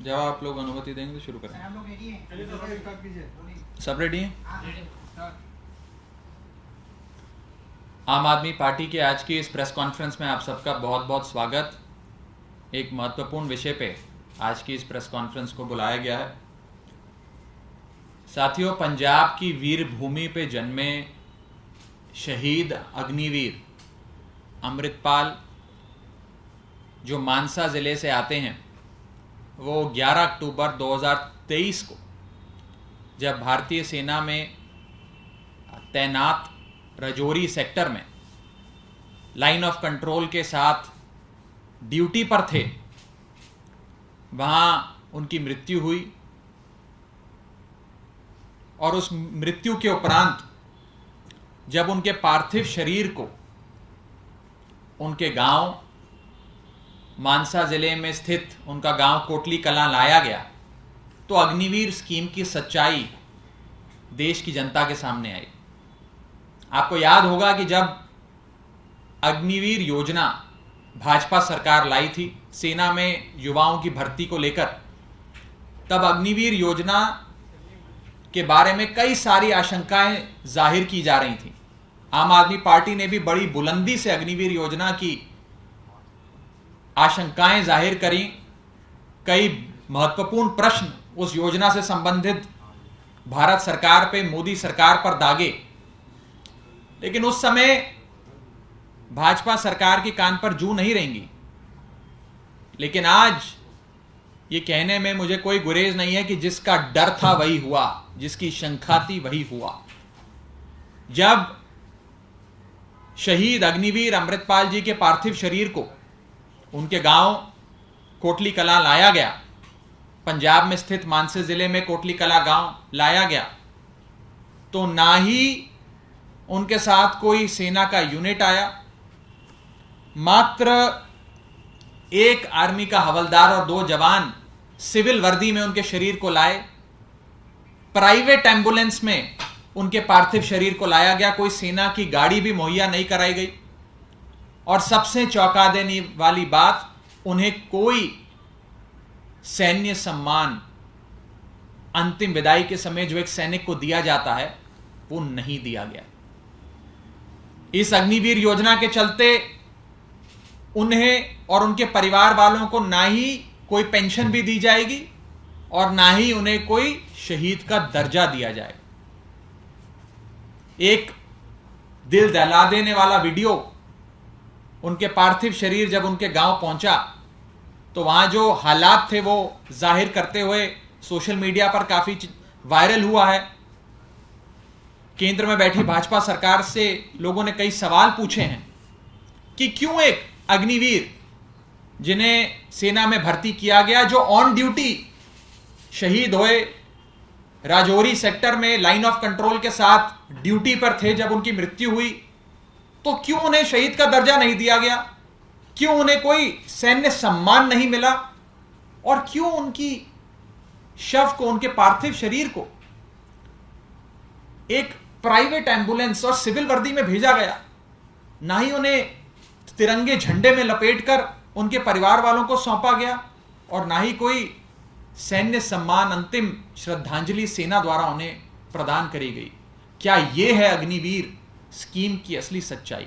जब आप लोग अनुमति देंगे तो शुरू करें। हम लोग रेडी हैं। सब रेडी हैं? आम आदमी पार्टी के आज की इस प्रेस कॉन्फ्रेंस में आप सबका बहुत बहुत स्वागत। एक महत्वपूर्ण विषय पे आज की इस प्रेस कॉन्फ्रेंस को बुलाया गया है। साथियों, पंजाब की वीर भूमि पे जन्मे शहीद अग्निवीर अमृतपाल जो मानसा ज़िले से आते हैं, वो 11 अक्टूबर 2023 को जब भारतीय सेना में तैनात राजौरी सेक्टर में लाइन ऑफ कंट्रोल के साथ ड्यूटी पर थे, वहाँ उनकी मृत्यु हुई और उस मृत्यु के उपरांत जब उनके पार्थिव शरीर को उनके गांव मानसा ज़िले में स्थित उनका गांव कोटली कलां लाया गया, तो अग्निवीर स्कीम की सच्चाई देश की जनता के सामने आई। आपको याद होगा कि जब अग्निवीर योजना भाजपा सरकार लाई थी सेना में युवाओं की भर्ती को लेकर, तब अग्निवीर योजना के बारे में कई सारी आशंकाएं जाहिर की जा रही थी। आम आदमी पार्टी ने भी बड़ी बुलंदी से अग्निवीर योजना की आशंकाएं जाहिर करी। कई महत्वपूर्ण प्रश्न उस योजना से संबंधित भारत सरकार पे, मोदी सरकार पर दागे, लेकिन उस समय भाजपा सरकार की कान पर जू नहीं रहेंगी। लेकिन आज ये कहने में मुझे कोई गुरेज नहीं है कि जिसका डर था वही हुआ, जिसकी शंका थी वही हुआ। जब शहीद अग्निवीर अमृतपाल जी के पार्थिव शरीर को उनके गांव कोटली कलां लाया गया, पंजाब में स्थित मानसा जिले में कोटली कलां गांव लाया गया, तो ना ही उनके साथ कोई सेना का यूनिट आया, मात्र एक आर्मी का हवलदार और 2 जवान सिविल वर्दी में उनके शरीर को लाए। प्राइवेट एम्बुलेंस में उनके पार्थिव शरीर को लाया गया, कोई सेना की गाड़ी भी मुहैया नहीं कराई गई। और सबसे चौंका देने वाली बात, उन्हें कोई सैन्य सम्मान अंतिम विदाई के समय जो एक सैनिक को दिया जाता है वो नहीं दिया गया। इस अग्निवीर योजना के चलते उन्हें और उनके परिवार वालों को ना ही कोई पेंशन भी दी जाएगी और ना ही उन्हें कोई शहीद का दर्जा दिया जाएगा। एक दिल दहला देने वाला वीडियो, उनके पार्थिव शरीर जब उनके गांव पहुंचा तो वहां जो हालात थे वो जाहिर करते हुए सोशल मीडिया पर काफी वायरल हुआ है। केंद्र में बैठी भाजपा सरकार से लोगों ने कई सवाल पूछे हैं कि क्यों एक अग्निवीर जिन्हें सेना में भर्ती किया गया, जो ऑन ड्यूटी शहीद हुए, राजौरी सेक्टर में लाइन ऑफ कंट्रोल के साथ ड्यूटी पर थे, जब उनकी मृत्यु हुई तो क्यों उन्हें शहीद का दर्जा नहीं दिया गया, क्यों उन्हें कोई सैन्य सम्मान नहीं मिला, और क्यों उनकी शव को, उनके पार्थिव शरीर को एक प्राइवेट एम्बुलेंस और सिविल वर्दी में भेजा गया, ना ही उन्हें तिरंगे झंडे में लपेटकर उनके परिवार वालों को सौंपा गया, और ना ही कोई सैन्य सम्मान, अंतिम श्रद्धांजलि सेना द्वारा उन्हें प्रदान करी गई। क्या यह है अग्निवीर स्कीम की असली सच्चाई?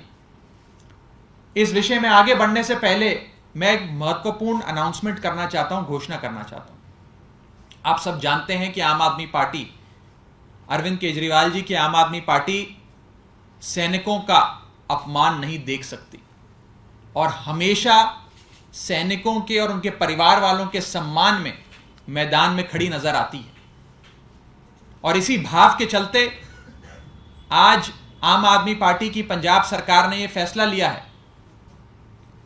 इस विषय में आगे बढ़ने से पहले मैं एक महत्वपूर्ण अनाउंसमेंट करना चाहता हूं, घोषणा करना चाहता हूं। आप सब जानते हैं कि आम आदमी पार्टी, अरविंद केजरीवाल जी की आम आदमी पार्टी सैनिकों का अपमान नहीं देख सकती और हमेशा सैनिकों के और उनके परिवार वालों के सम्मान में मैदान में खड़ी नजर आती है। और इसी भाव के चलते आज आम आदमी पार्टी की पंजाब सरकार ने यह फैसला लिया है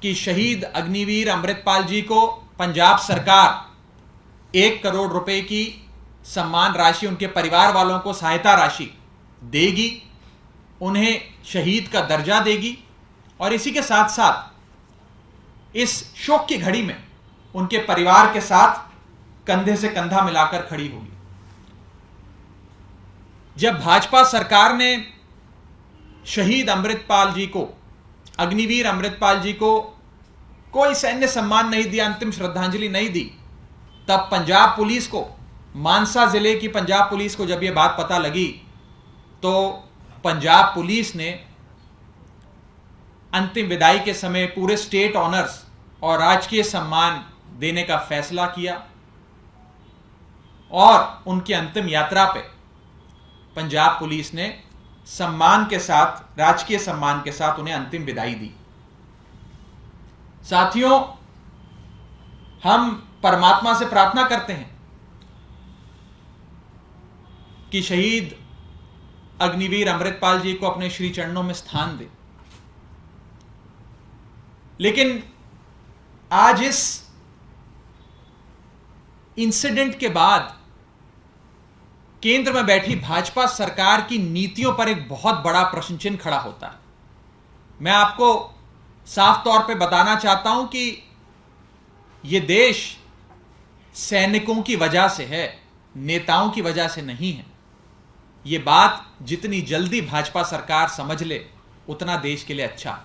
कि शहीद अग्निवीर अमृतपाल जी को पंजाब सरकार 1 करोड़ रुपए की सम्मान राशि, उनके परिवार वालों को सहायता राशि देगी, उन्हें शहीद का दर्जा देगी, और इसी के साथ साथ इस शोक की घड़ी में उनके परिवार के साथ कंधे से कंधा मिलाकर खड़ी होगी। जब भाजपा सरकार ने शहीद अमृतपाल जी को, अग्निवीर अमृतपाल जी को कोई सैन्य सम्मान नहीं दिया, अंतिम श्रद्धांजलि नहीं दी, तब पंजाब पुलिस को, मानसा जिले की पंजाब पुलिस को जब यह बात पता लगी तो पंजाब पुलिस ने अंतिम विदाई के समय पूरे स्टेट ऑनर्स और राजकीय सम्मान देने का फैसला किया और उनकी अंतिम यात्रा पे पंजाब पुलिस ने सम्मान के साथ, राजकीय सम्मान के साथ उन्हें अंतिम विदाई दी। साथियों, हम परमात्मा से प्रार्थना करते हैं कि शहीद अग्निवीर अमृतपाल जी को अपने श्री चरणों में स्थान दे। लेकिन आज इस इंसिडेंट के बाद केंद्र में बैठी भाजपा सरकार की नीतियों पर एक बहुत बड़ा प्रश्न चिन्ह खड़ा होता है। मैं आपको साफ तौर पे बताना चाहता हूं कि यह देश सैनिकों की वजह से है, नेताओं की वजह से नहीं है। यह बात जितनी जल्दी भाजपा सरकार समझ ले उतना देश के लिए अच्छा।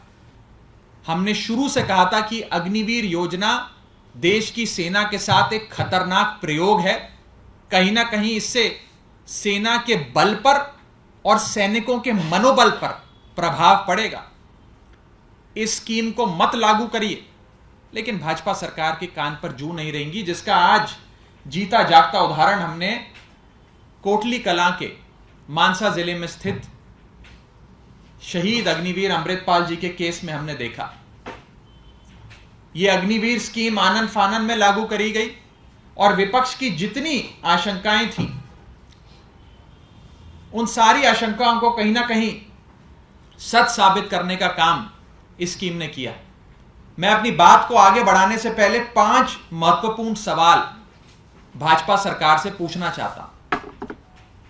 हमने शुरू से कहा था कि अग्निवीर योजना देश की सेना के साथ एक खतरनाक प्रयोग है। कहीं ना कहीं इससे सेना के बल पर और सैनिकों के मनोबल पर प्रभाव पड़ेगा। इस स्कीम को मत लागू करिए। लेकिन भाजपा सरकार के कान पर जू नहीं रहेंगी, जिसका आज जीता जागता उदाहरण हमने कोटली कलां के मानसा जिले में स्थित शहीद अग्निवीर अमृतपाल जी के केस में हमने देखा। यह अग्निवीर स्कीम आनन फानन में लागू करी गई और विपक्ष की जितनी आशंकाएं थी उन सारी आशंकाओं को कहीं ना कहीं सच साबित करने का काम इस स्कीम ने किया। मैं अपनी बात को आगे बढ़ाने से पहले 5 महत्वपूर्ण सवाल भाजपा सरकार से पूछना चाहता हूं।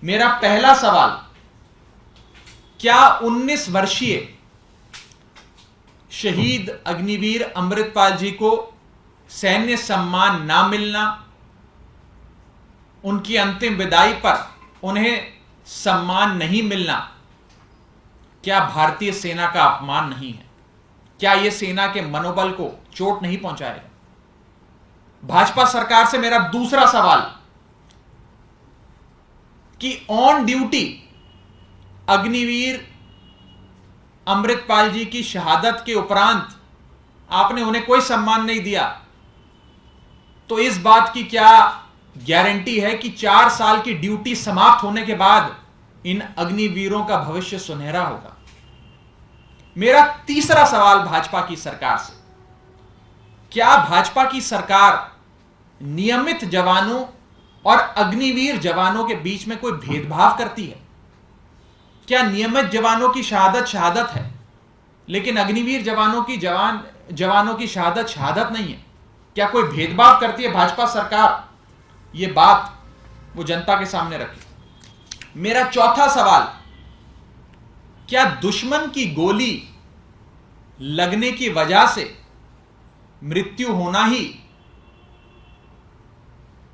मेरा पहला सवाल, क्या 19 वर्षीय शहीद अग्निवीर अमृतपाल जी को सैन्य सम्मान ना मिलना, उनकी अंतिम विदाई पर उन्हें सम्मान नहीं मिलना, क्या भारतीय सेना का अपमान नहीं है? क्या यह सेना के मनोबल को चोट नहीं पहुंचाएगा? भाजपा सरकार से मेरा दूसरा सवाल कि ऑन ड्यूटी अग्निवीर अमृतपाल जी की शहादत के उपरांत आपने उन्हें कोई सम्मान नहीं दिया, तो इस बात की क्या गारंटी है कि 4 साल की ड्यूटी समाप्त होने के बाद इन अग्निवीरों का भविष्य सुनहरा होगा? मेरा तीसरा सवाल भाजपा की सरकार से, क्या भाजपा की सरकार नियमित जवानों और अग्निवीर जवानों के बीच में कोई भेदभाव करती है? क्या नियमित जवानों की शहादत शहादत है लेकिन अग्निवीर जवानों की शहादत शहादत नहीं है? क्या कोई भेदभाव करती है भाजपा सरकार? यह बात वो जनता के सामने रखे। मेरा चौथा सवाल, क्या दुश्मन की गोली लगने की वजह से मृत्यु होना ही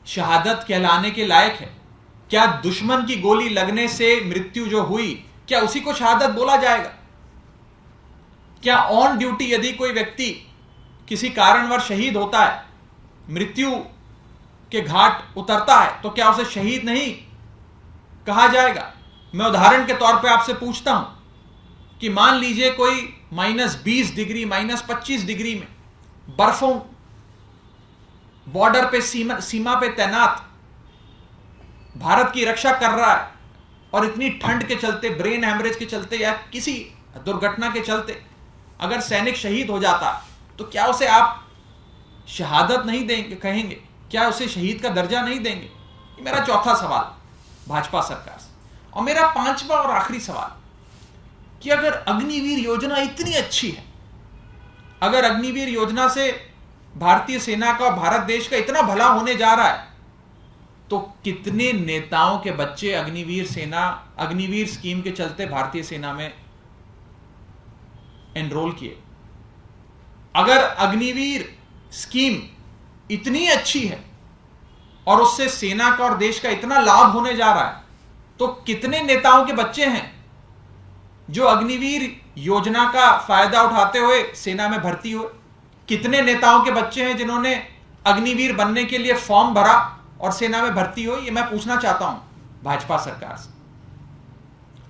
शहादत कहलाने के लायक है? क्या दुश्मन की गोली लगने से मृत्यु जो हुई, क्या उसी को शहादत बोला जाएगा? क्या ऑन ड्यूटी यदि कोई व्यक्ति किसी कारणवश शहीद होता है, मृत्यु के घाट उतरता है, तो क्या उसे शहीद नहीं कहा जाएगा? मैं उदाहरण के तौर पे आपसे पूछता हूं कि मान लीजिए कोई -20 डिग्री, -25 डिग्री में बर्फों बॉर्डर पे सीमा पे तैनात भारत की रक्षा कर रहा है और इतनी ठंड के चलते, ब्रेन हैमरेज के चलते या किसी दुर्घटना के चलते अगर सैनिक शहीद हो जाता, तो क्या उसे आप शहादत नहीं देंगे, कहेंगे? क्या उसे शहीद का दर्जा नहीं देंगे? ये मेरा चौथा सवाल भाजपा सरकार से। और मेरा पांचवा और आखिरी सवाल कि अगर अग्निवीर योजना इतनी अच्छी है, अगर अग्निवीर योजना से भारतीय सेना का, भारत देश का इतना भला होने जा रहा है, तो कितने नेताओं के बच्चे अग्निवीर स्कीम के चलते भारतीय सेना में एनरोल किए? अगर अग्निवीर स्कीम इतनी अच्छी है और उससे सेना का और देश का इतना लाभ होने जा रहा है, तो कितने नेताओं के बच्चे हैं जो अग्निवीर योजना का फायदा उठाते हुए सेना में भर्ती हुए? कितने नेताओं के बच्चे हैं जिन्होंने अग्निवीर बनने के लिए फॉर्म भरा और सेना में भर्ती हुई? ये मैं पूछना चाहता हूं भाजपा सरकार से।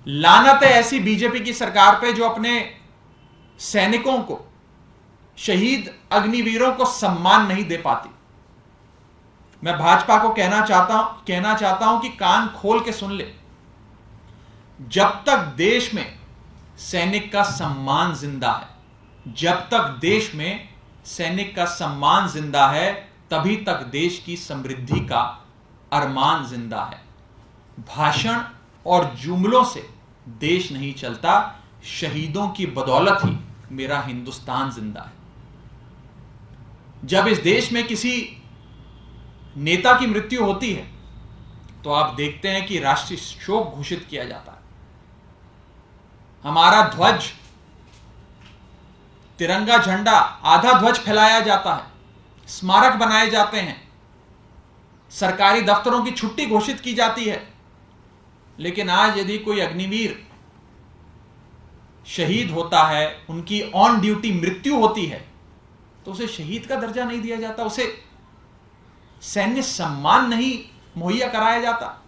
लानत है ऐसी बीजेपी की सरकार पे जो अपने सैनिकों को, शहीद अग्निवीरों को सम्मान नहीं दे पाती। मैं भाजपा को कहना चाहता हूं कि कान खोल के सुन ले। जब तक देश में सैनिक का सम्मान जिंदा है, जब तक देश में सैनिक का सम्मान जिंदा है, तभी तक देश की समृद्धि का अरमान जिंदा है। भाषण और जुमलों से देश नहीं चलता, शहीदों की बदौलत ही मेरा हिंदुस्तान जिंदा है। जब इस देश में किसी नेता की मृत्यु होती है तो आप देखते हैं कि राष्ट्रीय शोक घोषित किया जाता है। हमारा ध्वज, तिरंगा झंडा, आधा ध्वज फैलाया जाता है, स्मारक बनाए जाते हैं, सरकारी दफ्तरों की छुट्टी घोषित की जाती है। लेकिन आज यदि कोई अग्निवीर शहीद होता है, उनकी ऑन ड्यूटी मृत्यु होती है, तो उसे शहीद का दर्जा नहीं दिया जाता, उसे सैन्य सम्मान नहीं मुहैया कराया जाता।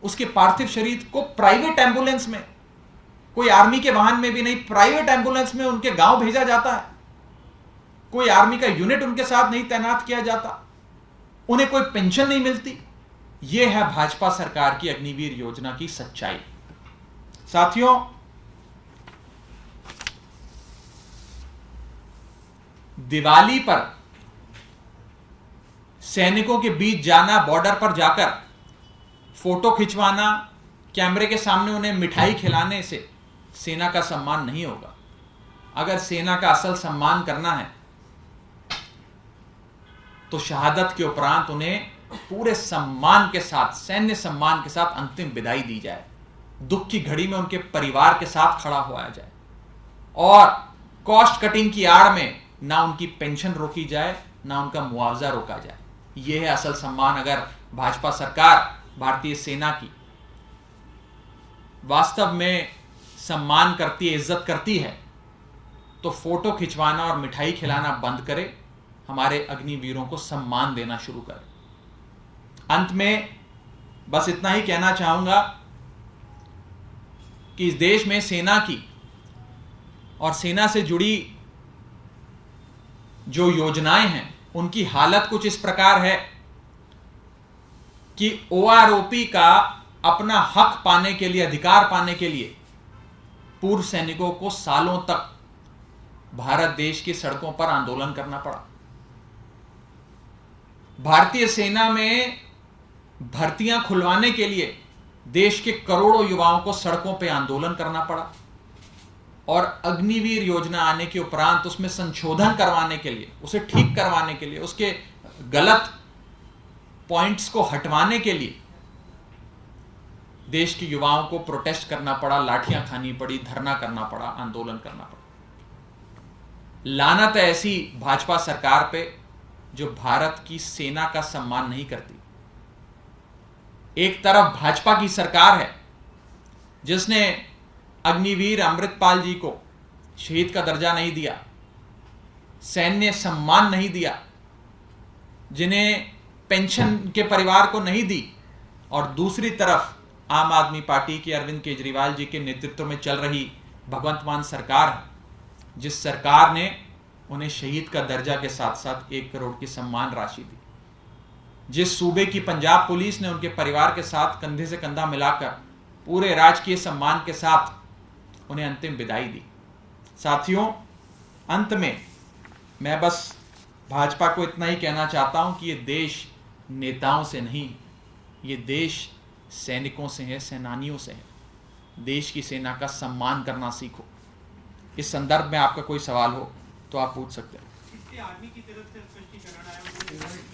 उसके पार्थिव शरीर को प्राइवेट एम्बुलेंस में, कोई आर्मी के वाहन में भी नहीं, प्राइवेट एम्बुलेंस में उनके गांव भेजा जाता है। कोई आर्मी का यूनिट उनके साथ नहीं तैनात किया जाता, उन्हें कोई पेंशन नहीं मिलती। यह है भाजपा सरकार की अग्निवीर योजना की सच्चाई। साथियों, दिवाली पर सैनिकों के बीच जाना, बॉर्डर पर जाकर फोटो खिंचवाना, कैमरे के सामने उन्हें मिठाई खिलाने से सेना का सम्मान नहीं होगा। अगर सेना का असल सम्मान करना है तो शहादत के उपरांत उन्हें पूरे सम्मान के साथ, सैन्य सम्मान के साथ अंतिम विदाई दी जाए। दुख की घड़ी में उनके परिवार के साथ खड़ा हुआ जाए और कॉस्ट कटिंग की आड़ में ना उनकी पेंशन रोकी जाए, ना उनका मुआवजा रोका जाए। यह है असल सम्मान। अगर भाजपा सरकार भारतीय सेना की वास्तव में सम्मान करती है, इज्जत करती है, तो फोटो खिंचवाना और मिठाई खिलाना बंद करे, हमारे अग्निवीरों को सम्मान देना शुरू करे। अंत में बस इतना ही कहना चाहूंगा कि इस देश में सेना की और सेना से जुड़ी जो योजनाएं हैं, उनकी हालत कुछ इस प्रकार है कि ओआरओपी का अपना हक पाने के लिए, अधिकार पाने के लिए पूर्व सैनिकों को सालों तक भारत देश की सड़कों पर आंदोलन करना पड़ा। भारतीय सेना में भर्तियां खुलवाने के लिए देश के करोड़ों युवाओं को सड़कों पर आंदोलन करना पड़ा और अग्निवीर योजना आने के उपरांत उसमें संशोधन करवाने के लिए, उसे ठीक करवाने के लिए, उसके गलत पॉइंट्स को हटवाने के लिए देश के युवाओं को प्रोटेस्ट करना पड़ा, लाठियां खानी पड़ी, धरना करना पड़ा, आंदोलन करना पड़ा। लानत है ऐसी भाजपा सरकार पे जो भारत की सेना का सम्मान नहीं करती। एक तरफ भाजपा की सरकार है जिसने अग्निवीर अमृतपाल जी को शहीद का दर्जा नहीं दिया, सैन्य सम्मान नहीं दिया, जिन्हें पेंशन के परिवार को नहीं दी, और दूसरी तरफ आम आदमी पार्टी की अरविंद केजरीवाल जी के नेतृत्व में चल रही भगवंत मान सरकार है, जिस सरकार ने उन्हें शहीद का दर्जा के साथ साथ 1 करोड़ की सम्मान राशि दी, जिस सूबे की पंजाब पुलिस ने उनके परिवार के साथ कंधे से कंधा मिलाकर पूरे राजकीय सम्मान के साथ उन्हें अंतिम विदाई दी। साथियों, अंत में मैं बस भाजपा को इतना ही कहना चाहता हूं कि ये देश नेताओं से नहीं, ये देश सैनिकों से है, सेनानियों से है। देश की सेना का सम्मान करना सीखो। इस संदर्भ में आपका कोई सवाल हो तो आप पूछ सकते हैं। इसके आर्मी की तरफ से स्पष्टीकरण आया है।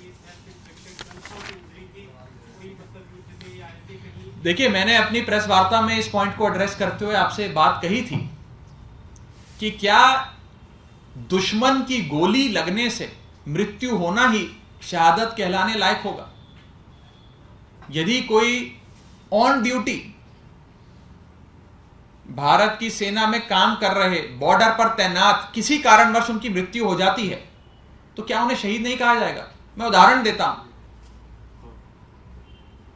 देखिए, मैंने अपनी प्रेस वार्ता में इस पॉइंट को एड्रेस करते हुए आपसे बात कही थी कि क्या दुश्मन की गोली लगने से मृत्यु होना ही शहादत कहलाने लायक होगा? यदि कोई ऑन ड्यूटी भारत की सेना में काम कर रहे, बॉर्डर पर तैनात किसी कारणवश उनकी मृत्यु हो जाती है, तो क्या उन्हें शहीद नहीं कहा जाएगा? मैं उदाहरण देता हूं,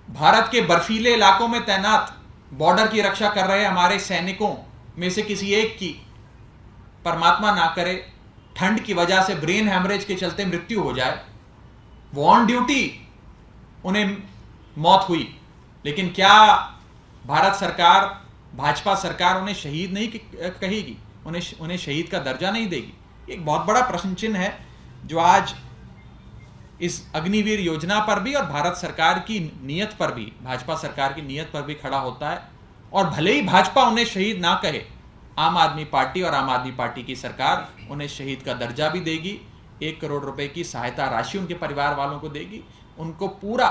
भारत के बर्फीले इलाकों में तैनात बॉर्डर की रक्षा कर रहे हमारे सैनिकों में से किसी एक की परमात्मा ना करे ठंड की वजह से ब्रेन हैमरेज के चलते मृत्यु हो जाए, वो ऑन ड्यूटी उन्हें मौत हुई, लेकिन क्या भारत सरकार, भाजपा सरकार उन्हें शहीद नहीं कहेगी, उन्हें शहीद का दर्जा नहीं देगी? एक बहुत बड़ा प्रश्न चिन्ह है जो आज इस अग्निवीर योजना पर भी और भारत सरकार की नीयत पर भी, भाजपा सरकार की नीयत पर भी खड़ा होता है। और भले ही भाजपा उन्हें शहीद ना कहे, आम आदमी पार्टी और आम आदमी पार्टी की सरकार उन्हें शहीद का दर्जा भी देगी, 1 करोड़ रुपए की सहायता राशि उनके परिवार वालों को देगी, उनको पूरा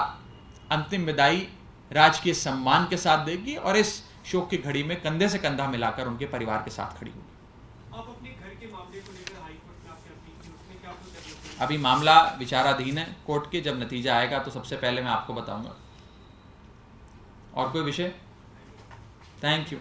अंतिम विदाई राजकीय सम्मान के साथ देगी और इस शोक की घड़ी में कंधे से कंधा मिलाकर उनके परिवार के साथ खड़ी होगी। आप अपने घर के मामले को लेकर हाई कोर्ट में आपकी अपील की, उसमें क्या कुछ डेवलपमेंट? अभी मामला विचाराधीन है कोर्ट के, जब नतीजा आएगा तो सबसे पहले मैं आपको बताऊंगा। और कोई विषय? Thank you.